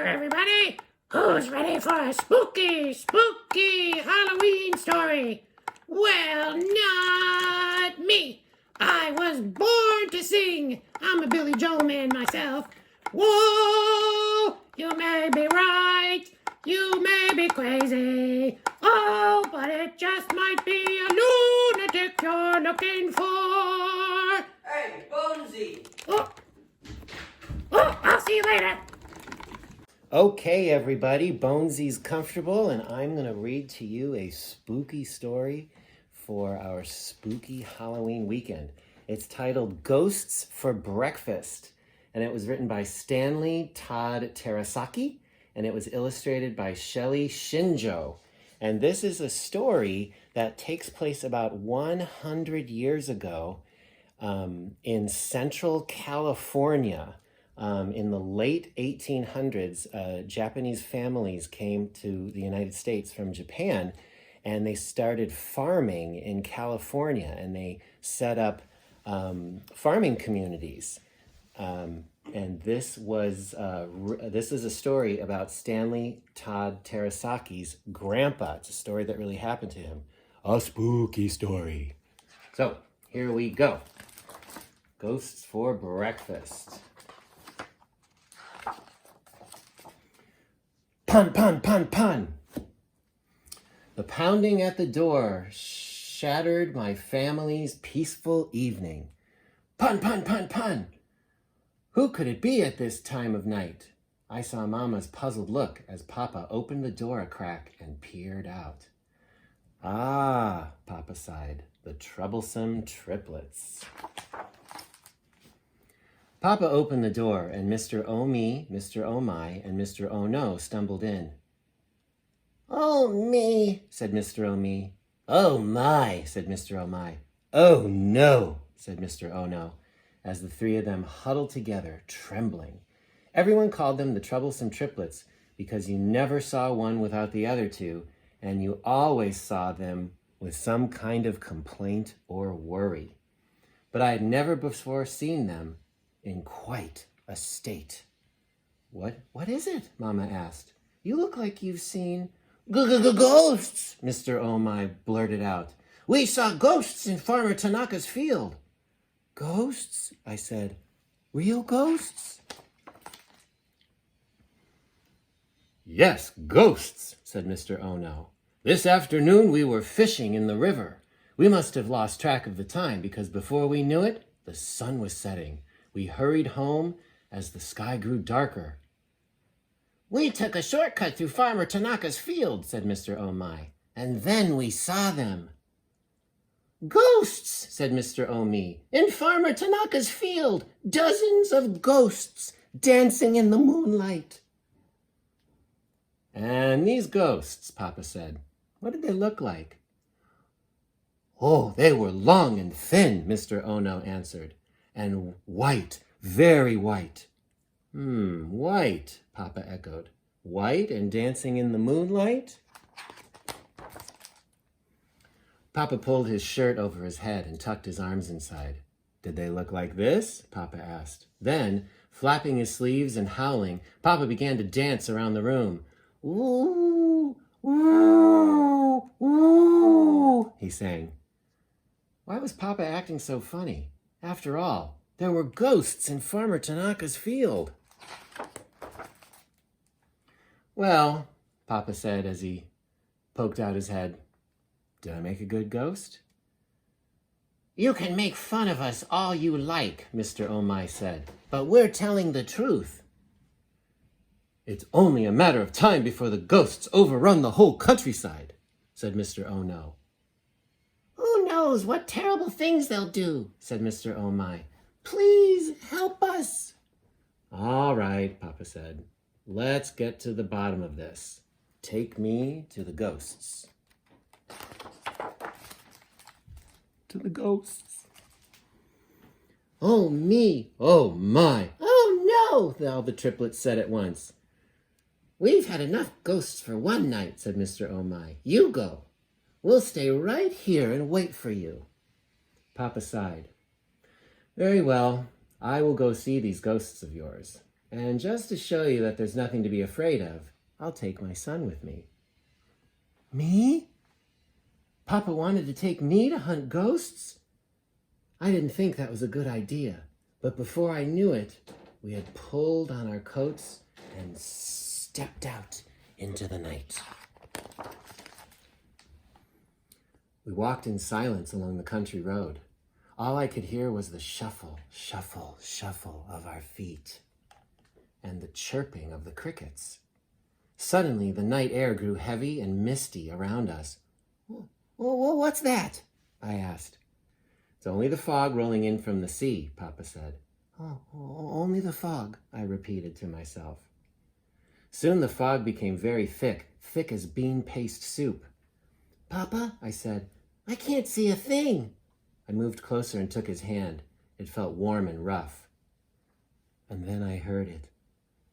there, everybody! Who's ready for a spooky Halloween story? Well, not me. I was born to sing. I'm a Billy Joel man myself. Whoa! You may be right. You may be crazy. Oh, but it just might be a lunatic you're looking for. Hey, Bonesy! I'll see you later. Okay, everybody, Bonesy's comfortable, and I'm going to read to you a spooky story for our spooky Halloween weekend. It's titled Ghosts for Breakfast, and it was written by Stanley Todd Terasaki, and it was illustrated by Shelley Shinjo. And this is a story that takes place about 100 years ago in Central California. In the late 1800s, Japanese families came to the United States from Japan, and they started farming in California, and they set up farming communities. And this is a story about Stanley Todd Terasaki's grandpa. It's a story that really happened to him. A spooky story. So here we go. Ghosts for Breakfast. Pun, pun, pun, pun. The pounding at the door shattered my family's peaceful evening. Pun, pun, pun, pun. Who could it be at this time of night? I saw Mama's puzzled look as Papa opened the door a crack and peered out. Ah, Papa sighed, the troublesome triplets. Papa opened the door, and Mr. Oh Me, Mr. Oh My, and Mr. Oh No stumbled in. Oh me, said Mr. Oh Me. Oh my, said Mr. Oh My. Oh no, said Mr. Oh No, as the three of them huddled together, trembling. Everyone called them the troublesome triplets because you never saw one without the other two, and you always saw them with some kind of complaint or worry. But I had never before seen them in quite a state. What is it? Mama asked. You look like you've seen ghosts, Mr. Oh My blurted out. We saw ghosts in Farmer Tanaka's field. Ghosts? I said. Real ghosts? Yes, ghosts, said Mr. Oh No. This afternoon we were fishing in the river. We must have lost track of the time because before we knew it, the sun was setting. We hurried home as the sky grew darker. We took a shortcut through Farmer Tanaka's field, said Mr. Oh My, and then we saw them. Ghosts, said Mr. Oh Me, in Farmer Tanaka's field, dozens of ghosts dancing in the moonlight. And these ghosts, Papa said, what did they look like? Oh, they were long and thin, Mr. Oh No answered. And white, very white. White, Papa echoed. White and dancing in the moonlight? Papa pulled his shirt over his head and tucked his arms inside. Did they look like this? Papa asked. Then, flapping his sleeves and howling, Papa began to dance around the room. Ooh, ooh, ooh, he sang. Why was Papa acting so funny? After all, there were ghosts in Farmer Tanaka's field. Well, Papa said as he poked out his head, did I make a good ghost? You can make fun of us all you like, Mr. Oh My said, but we're telling the truth. It's only a matter of time before the ghosts overrun the whole countryside, said Mr. Oh No. Who knows what terrible things they'll do, said Mr. Oh My. Please help us. All right, Papa said. Let's get to the bottom of this. Take me to the ghosts. To the ghosts. Oh me, oh my, oh no, all the triplets said at once. We've had enough ghosts for one night, said Mr. Oh My. You go. We'll stay right here and wait for you. Papa sighed. Very well, I will go see these ghosts of yours. And just to show you that there's nothing to be afraid of, I'll take my son with me. Me? Papa wanted to take me to hunt ghosts? I didn't think that was a good idea, but before I knew it, we had pulled on our coats and stepped out into the night. We walked in silence along the country road. All I could hear was the shuffle, shuffle, shuffle of our feet and the chirping of the crickets. Suddenly, the night air grew heavy and misty around us. What's that? I asked. It's only the fog rolling in from the sea, Papa said. Only the fog, I repeated to myself. Soon the fog became very thick, thick as bean paste soup. Papa, I said, I can't see a thing. I moved closer and took his hand. It felt warm and rough. And then I heard it.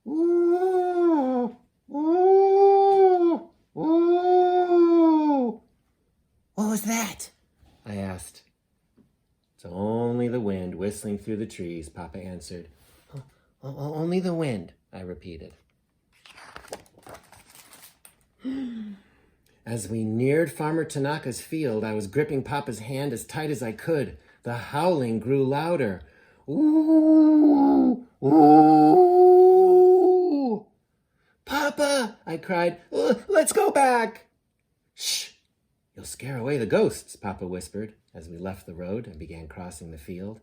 Ooh, ooh, ooh. What was that? I asked. It's only the wind whistling through the trees, Papa answered. Only the wind, I repeated. As we neared Farmer Tanaka's field, I was gripping Papa's hand as tight as I could. The howling grew louder. Ooh, ooh. Papa, I cried, let's go back. Shh, you'll scare away the ghosts, Papa whispered as we left the road and began crossing the field.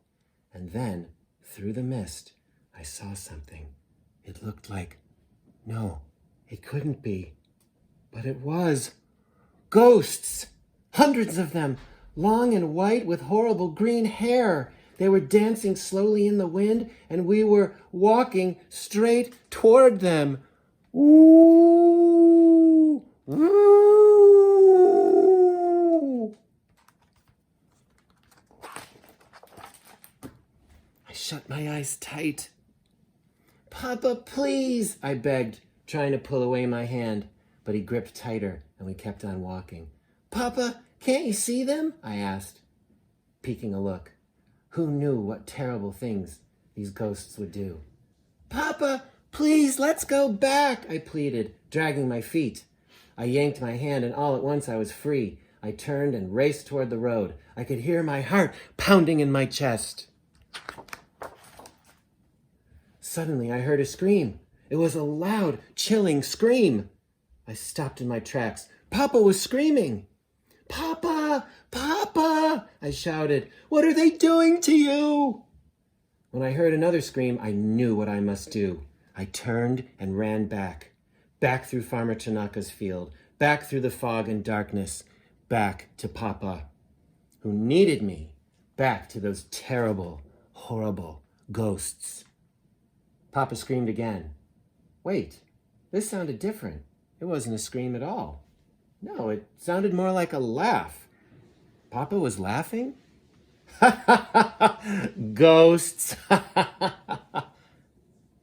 And then, through the mist, I saw something. It looked like, no, it couldn't be, but it was. Ghosts! Hundreds of them, long and white with horrible green hair. They were dancing slowly in the wind, and we were walking straight toward them. Ooh! Ooh! I shut my eyes tight. Papa, please, I begged, trying to pull away my hand, but he gripped tighter, and we kept on walking. Papa, can't you see them? I asked, peeking a look. Who knew what terrible things these ghosts would do? Papa, please, let's go back, I pleaded, dragging my feet. I yanked my hand, and all at once I was free. I turned and raced toward the road. I could hear my heart pounding in my chest. Suddenly, I heard a scream. It was a loud, chilling scream. I stopped in my tracks. Papa was screaming. Papa! Papa! I shouted. What are they doing to you? When I heard another scream, I knew what I must do. I turned and ran back through Farmer Tanaka's field, back through the fog and darkness, back to Papa, who needed me, back to those terrible, horrible ghosts. Papa screamed again. Wait, this sounded different. It wasn't a scream at all. No, it sounded more like a laugh. Papa was laughing? Ghosts!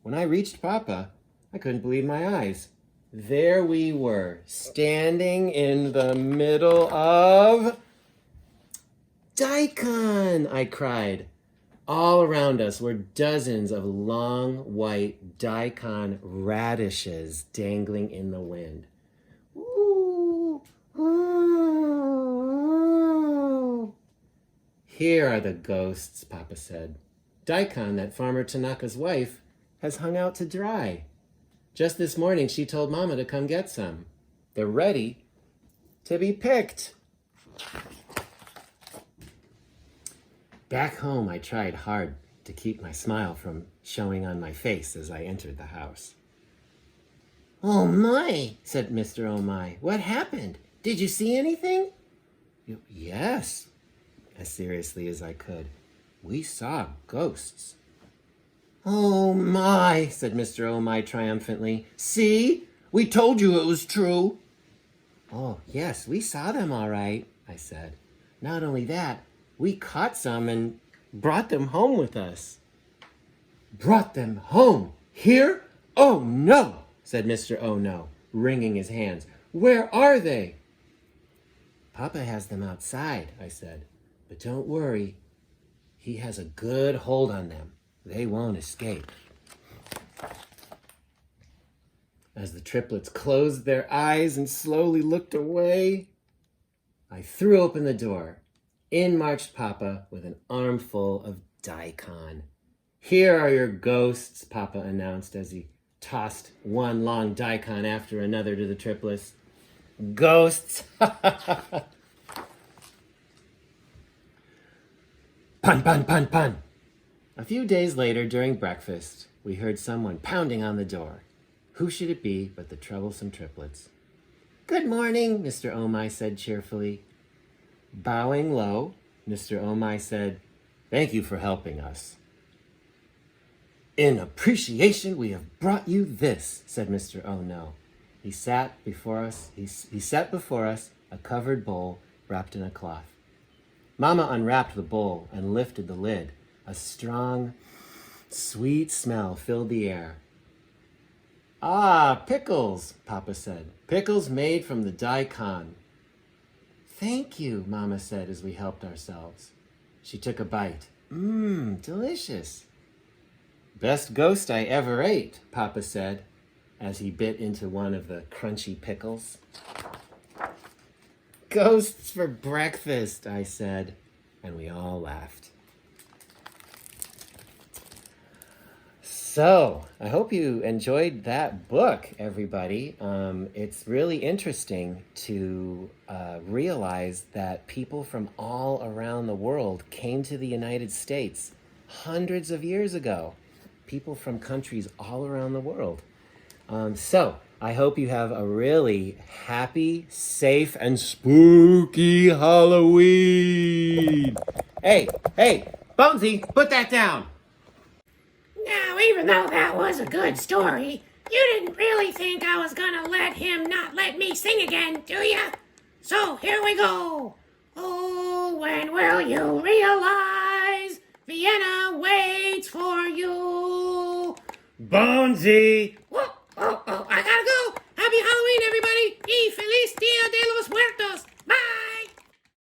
When I reached Papa, I couldn't believe my eyes. There we were, standing in the middle of daikon, I cried. All around us were dozens of long, white daikon radishes dangling in the wind. Ooh, ooh. Here are the ghosts, Papa said. Daikon that Farmer Tanaka's wife has hung out to dry. Just this morning, she told Mama to come get some. They're ready to be picked. Back home, I tried hard to keep my smile from showing on my face as I entered the house. Oh my, said Mr. Oh my. What happened? Did you see anything? Yes, as seriously as I could. We saw ghosts. Oh my, said Mr. Oh my triumphantly. See? We told you it was true. Oh, yes, we saw them all right, I said. Not only that, we caught some and brought them home with us. Brought them home? Here? Oh no, said Mr. Oh no, wringing his hands. Where are they? Papa has them outside, I said. But don't worry, he has a good hold on them. They won't escape. As the triplets closed their eyes and slowly looked away, I threw open the door. In marched Papa with an armful of daikon. Here are your ghosts, Papa announced as he tossed one long daikon after another to the triplets. Ghosts! Pun, pun, pun, pun! A few days later, during breakfast, we heard someone pounding on the door. Who should it be but the troublesome triplets? Good morning, Mr. Omai said cheerfully. Bowing low, Mr. Omai said, Thank you for helping us. In appreciation, we have brought you this, said Mr. Oh No. He set before us a covered bowl wrapped in a cloth. Mama unwrapped the bowl and lifted the lid. A strong, sweet smell filled the air. Ah, pickles, Papa said. Pickles made from the daikon. Thank you, Mama said as we helped ourselves. She took a bite. Delicious. Best ghost I ever ate, Papa said as he bit into one of the crunchy pickles. Ghosts for breakfast, I said, and we all laughed. So, I hope you enjoyed that book, everybody. It's really interesting to realize that people from all around the world came to the United States hundreds of years ago. People from countries all around the world. So, I hope you have a really happy, safe, and spooky Halloween. Hey, Bonesy, put that down. Now, even though that was a good story, you didn't really think I was gonna let him not let me sing again, do ya? So, here we go. Oh, when will you realize Vienna waits for you? Bonesy,